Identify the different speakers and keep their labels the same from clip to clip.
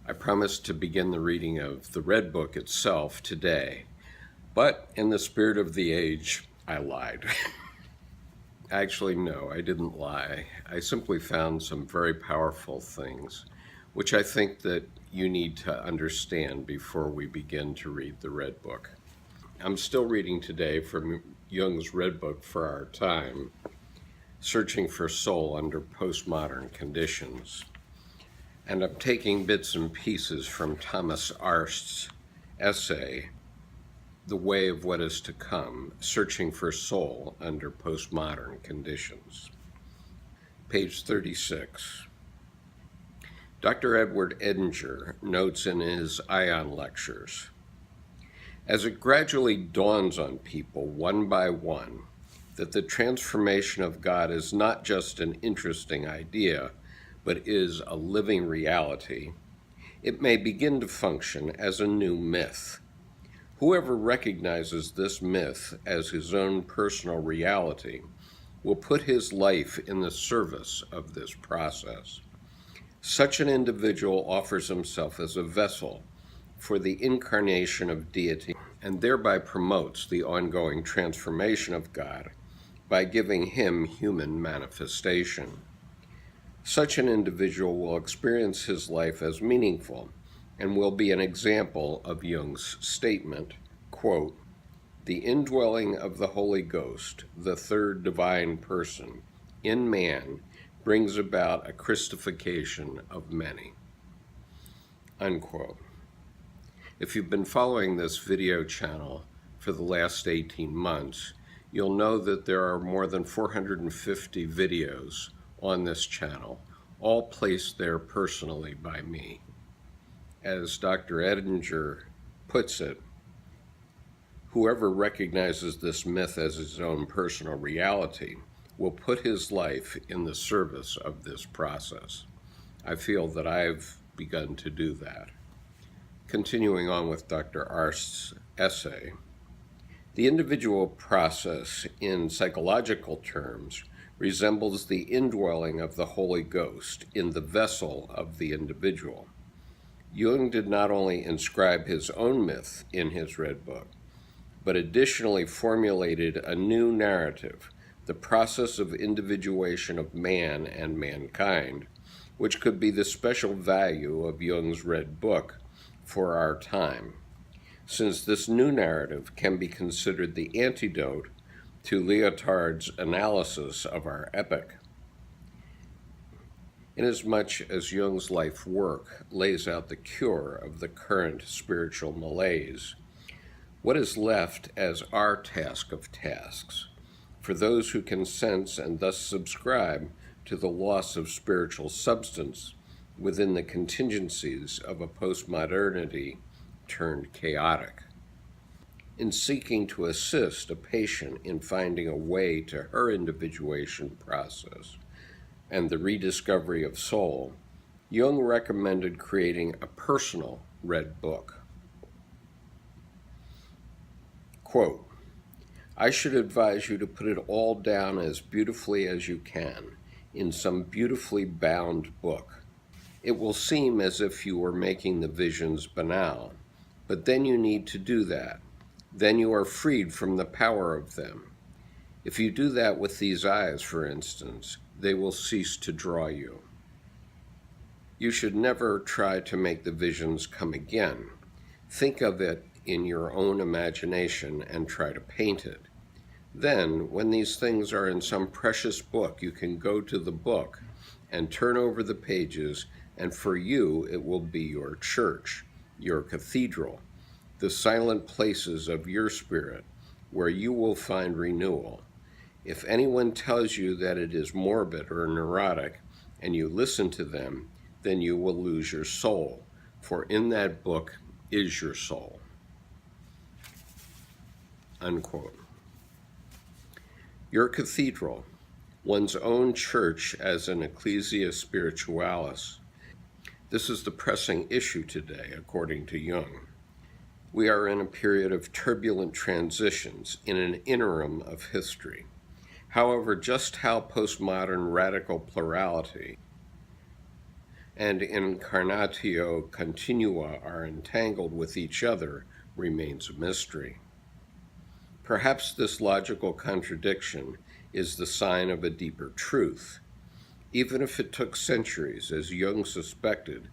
Speaker 1: I promised to begin the reading of the Red Book itself today, but in the spirit of the age, I lied. Actually, no, I didn't lie. I simply found some very powerful things, which I think that you need to understand before we begin to read the Red Book. I'm still reading today from Jung's Red Book for Our Time, Searching for Soul Under Postmodern Conditions. And I'm taking bits and pieces from Thomas Arst's essay, The Way of What Is to Come, Searching for Soul Under Postmodern Conditions. Page 36. Dr. Edward Edinger notes in his Aion Lectures, as it gradually dawns on people one by one that the transformation of God is not just an interesting idea, but is a living reality, it may begin to function as a new myth. Whoever recognizes this myth as his own personal reality will put his life in the service of this process. Such an individual offers himself as a vessel for the incarnation of deity and thereby promotes the ongoing transformation of God by giving him human manifestation. Such an individual will experience his life as meaningful and will be an example of Jung's statement, quote, "The indwelling of the Holy Ghost, the third divine person, in man brings about a Christification of many," unquote. If you've been following this video channel for the last 18 months, you'll know that there are more than 450 videos on this channel, all placed there personally by me. As Dr. Edinger puts it, whoever recognizes this myth as his own personal reality will put his life in the service of this process. I feel that I've begun to do that. Continuing on with Dr. Arst's essay, the individual process in psychological terms resembles the indwelling of the Holy Ghost in the vessel of the individual. Jung did not only inscribe his own myth in his Red Book, but additionally formulated a new narrative, the process of individuation of man and mankind, which could be the special value of Jung's Red Book for our time, since this new narrative can be considered the antidote to Lyotard's analysis of our epoch. Inasmuch as Jung's life work lays out the cure of the current spiritual malaise, what is left as our task of tasks, for those who can sense and thus subscribe to the loss of spiritual substance within the contingencies of a postmodernity turned chaotic? In seeking to assist a patient in finding a way to her individuation process and the rediscovery of soul, Jung recommended creating a personal Red Book. Quote, "I should advise you to put it all down as beautifully as you can in some beautifully bound book. It will seem as if you were making the visions banal, but then you need to do that. Then you are freed from the power of them. If you do that with these eyes, for instance, they will cease to draw you. You should never try to make the visions come again. Think of it in your own imagination and try to paint it. Then, when these things are in some precious book, you can go to the book and turn over the pages, and for you it will be your church, your cathedral, the silent places of your spirit, where you will find renewal. If anyone tells you that it is morbid or neurotic, and you listen to them, then you will lose your soul, for in that book is your soul." Unquote. Your cathedral, one's own church as an ecclesia spiritualis. This is the pressing issue today, according to Jung. We are in a period of turbulent transitions, in an interim of history. However, just how postmodern radical plurality and incarnatio continua are entangled with each other remains a mystery. Perhaps this logical contradiction is the sign of a deeper truth. Even if it took centuries, as Jung suspected,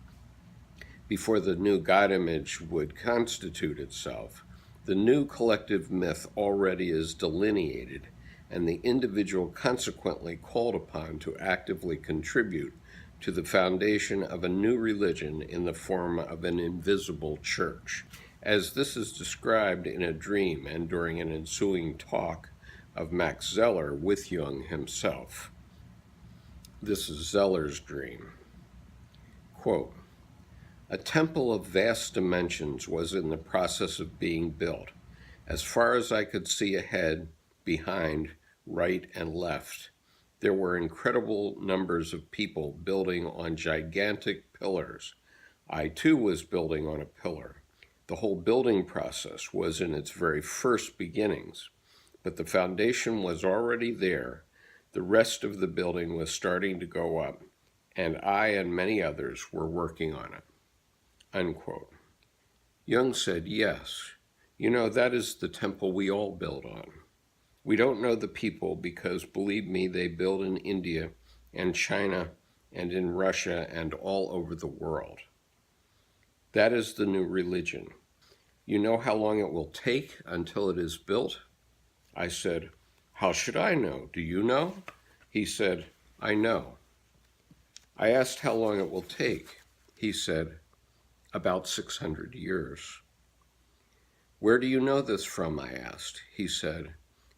Speaker 1: before the new God image would constitute itself, the new collective myth already is delineated, and the individual consequently called upon to actively contribute to the foundation of a new religion in the form of an invisible church, as this is described in a dream and during an ensuing talk of Max Zeller with Jung himself. This is Zeller's dream. Quote, "A temple of vast dimensions was in the process of being built. As far as I could see ahead, behind, right, and left, there were incredible numbers of people building on gigantic pillars. I too was building on a pillar. The whole building process was in its very first beginnings, but the foundation was already there. The rest of the building was starting to go up, and I and many others were working on it." Unquote. Jung said, "Yes, you know, that is the temple we all build on. We don't know the people because, believe me, they build in India and China and in Russia and all over the world. That is the new religion. You know how long it will take until it is built?" I said, "How should I know? Do you know?" He said, "I know." I asked how long it will take. He said, "About 600 years. "Where do you know this from?" I asked. He said,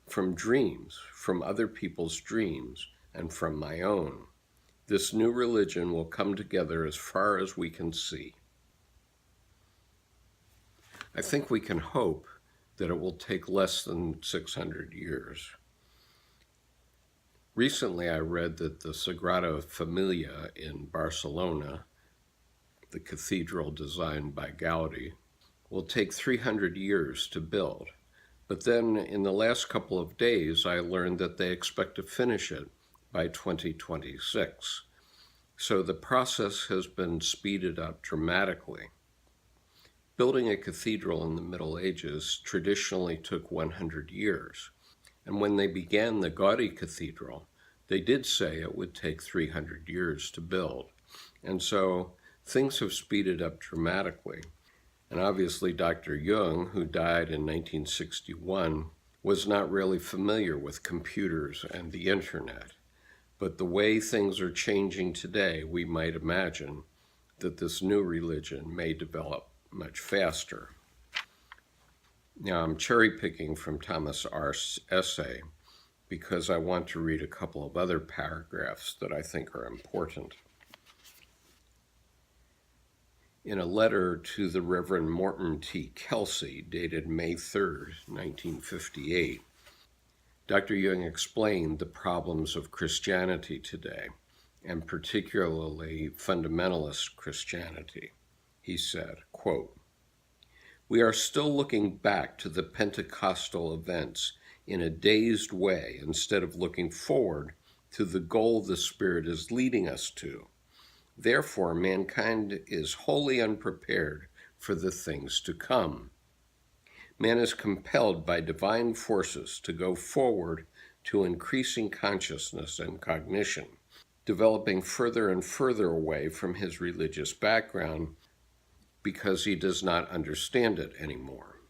Speaker 1: "From dreams, from other people's dreams, and from my own. This new religion will come together as far as we can see." I think we can hope that it will take less than 600 years. Recently, I read that the Sagrada Familia in Barcelona, the cathedral designed by Gaudi, will take 300 years to build. But then in the last couple of days, I learned that they expect to finish it by 2026. So the process has been speeded up dramatically. Building a cathedral in the Middle Ages traditionally took 100 years. And when they began the Gaudi Cathedral, they did say it would take 300 years to build. And so things have speeded up dramatically. And obviously Dr. Jung, who died in 1961, was not really familiar with computers and the internet. But the way things are changing today, we might imagine that this new religion may develop much faster. Now, I'm cherry picking from Thomas R's essay because I want to read a couple of other paragraphs that I think are important. In a letter to the Reverend Morton T. Kelsey, dated May 3rd, 1958, Dr. Jung explained the problems of Christianity today, and particularly fundamentalist Christianity. He said, quote, "We are still looking back to the Pentecostal events in a dazed way instead of looking forward to the goal the Spirit is leading us to. Therefore, mankind is wholly unprepared for the things to come. Man is compelled by divine forces to go forward to increasing consciousness and cognition, developing further and further away from his religious background because he does not understand it anymore.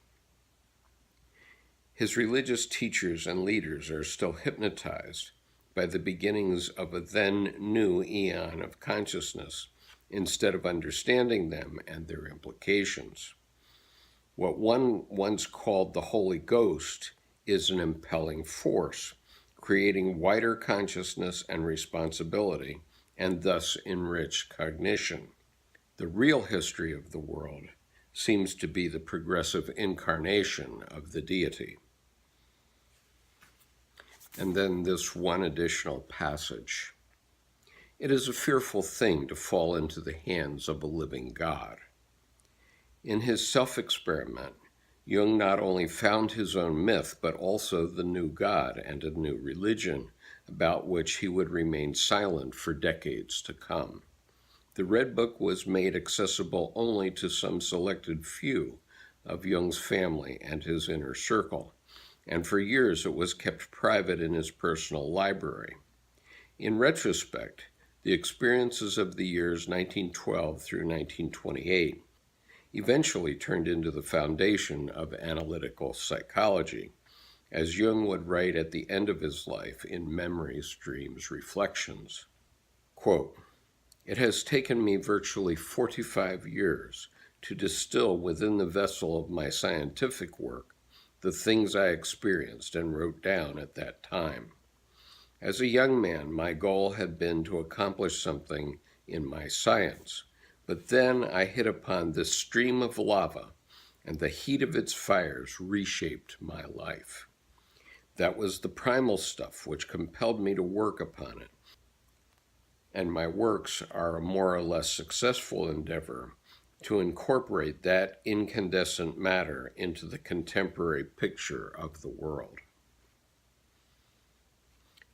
Speaker 1: His religious teachers and leaders are still hypnotized by the beginnings of a then new eon of consciousness instead of understanding them and their implications. What one once called the Holy Ghost is an impelling force, creating wider consciousness and responsibility, and thus enriched cognition. The real history of the world seems to be the progressive incarnation of the deity." And then this one additional passage. "It is a fearful thing to fall into the hands of a living God." In his self-experiment, Jung not only found his own myth, but also the new God and a new religion about which he would remain silent for decades to come. The Red Book was made accessible only to some selected few of Jung's family and his inner circle, and for years it was kept private in his personal library. In retrospect, the experiences of the years 1912 through 1928 eventually turned into the foundation of analytical psychology, as Jung would write at the end of his life in Memoirs, Dreams, Reflections. Quote, "It has taken me virtually 45 years to distill within the vessel of my scientific work the things I experienced and wrote down at that time. As a young man, my goal had been to accomplish something in my science, but then I hit upon this stream of lava, and the heat of its fires reshaped my life. That was the primal stuff which compelled me to work upon it, and my works are a more or less successful endeavor to incorporate that incandescent matter into the contemporary picture of the world."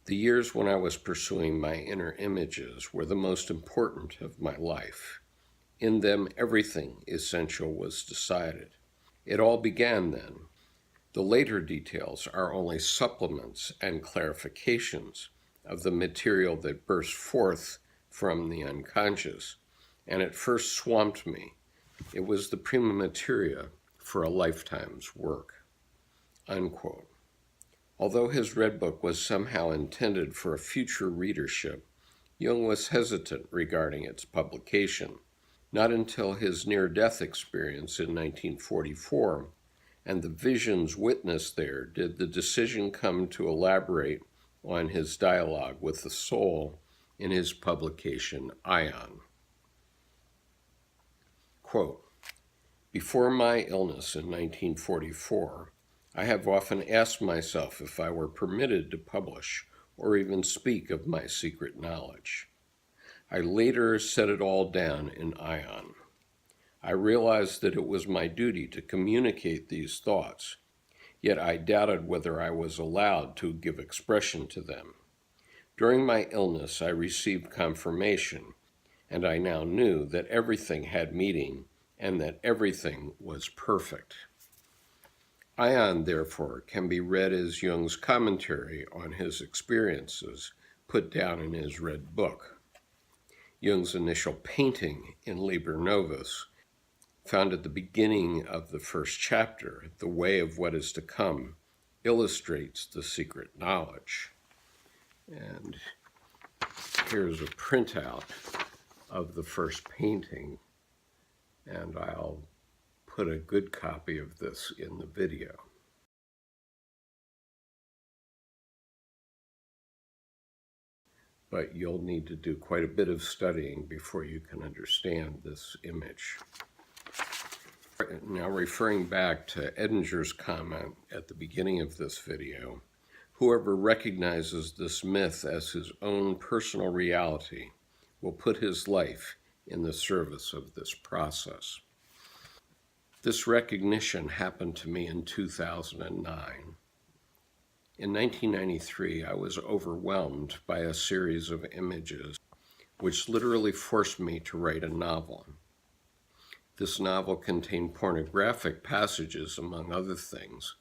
Speaker 1: The years when I was pursuing my inner images were the most important of my life. In them, everything essential was decided. It all began then. The later details are only supplements and clarifications of the material that burst forth from the unconscious, and it first swamped me. It was the prima materia for a lifetime's work." Unquote. Although his Red Book was somehow intended for a future readership, Jung was hesitant regarding its publication. Not until his near-death experience in 1944 and the visions witnessed there did the decision come to elaborate on his dialogue with the soul in his publication, Aion. Quote, "Before my illness in 1944, I have often asked myself if I were permitted to publish or even speak of my secret knowledge. I later set it all down in Aion. I realized that it was my duty to communicate these thoughts, yet I doubted whether I was allowed to give expression to them. During my illness, I received confirmation, and I now knew that everything had meaning and that everything was perfect." Aion, therefore, can be read as Jung's commentary on his experiences put down in his Red Book. Jung's initial painting in Liber Novus, found at the beginning of the first chapter, The Way of What Is to Come, illustrates the secret knowledge. And here's a printout of the first painting, and I'll put a good copy of this in the video. But you'll need to do quite a bit of studying before you can understand this image. Now, referring back to Edinger's comment at the beginning of this video, whoever recognizes this myth as his own personal reality will put his life in the service of this process. This recognition happened to me in 2009. In 1993, I was overwhelmed by a series of images which literally forced me to write a novel. This novel contained pornographic passages, among other things,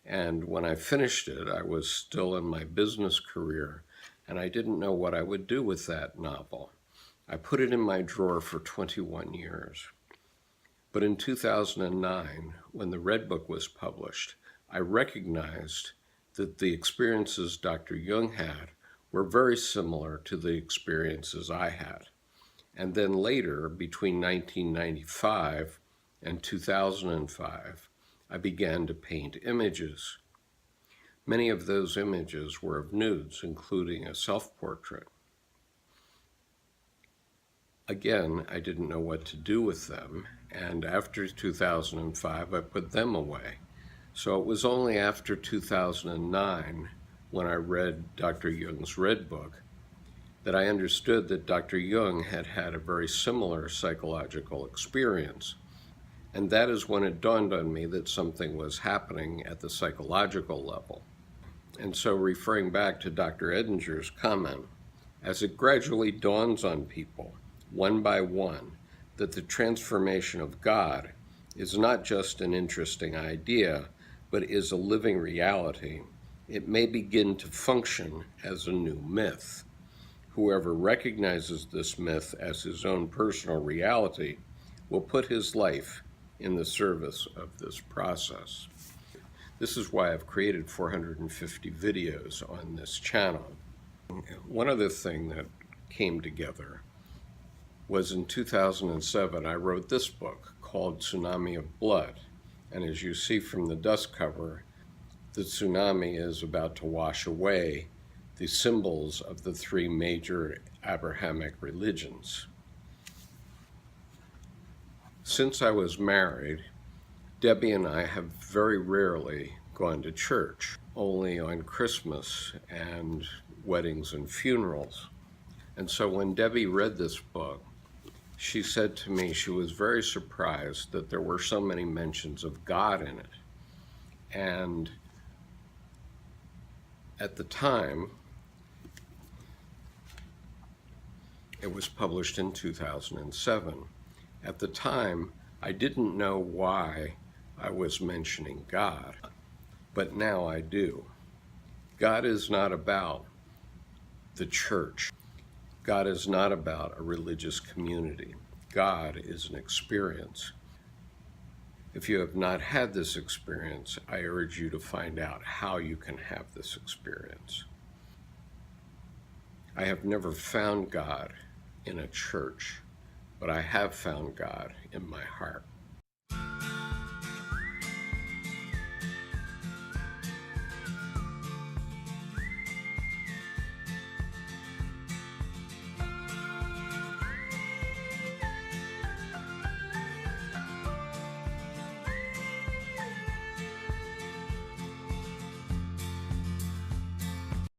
Speaker 1: and when I finished it, I was still in my business career, and I didn't know what I would do with that novel. I put it in my drawer for 21 years. But in 2009, when the Red Book was published, I recognized that the experiences Dr. Jung had were very similar to the experiences I had. And then later, between 1995 and 2005, I began to paint images. Many of those images were of nudes, including a self-portrait. Again, I didn't know what to do with them, and after 2005, I put them away. So it was only after 2009, when I read Dr. Jung's Red Book, that I understood that Dr. Jung had had a very similar psychological experience. And that is when it dawned on me that something was happening at the psychological level. And so, referring back to Dr. Edinger's comment, as it gradually dawns on people, one by one, that the transformation of God is not just an interesting idea, but is a living reality, it may begin to function as a new myth. Whoever recognizes this myth as his own personal reality will put his life in the service of this process. This is why I've created 450 videos on this channel. One other thing that came together was in 2007, I wrote this book called Tsunami of Blood. And as you see from the dust cover, the tsunami is about to wash away the symbols of the three major Abrahamic religions. Since I was married, Debbie and I have very rarely gone to church, only on Christmas and weddings and funerals. And so when Debbie read this book, she said to me she was very surprised that there were so many mentions of God in it. And at the time, it was published in 2007. At the time, I didn't know why I was mentioning God, but now I do. God is not about the church. God is not about a religious community. God is an experience. If you have not had this experience, I urge you to find out how you can have this experience. I have never found God in a church, but I have found God in my heart.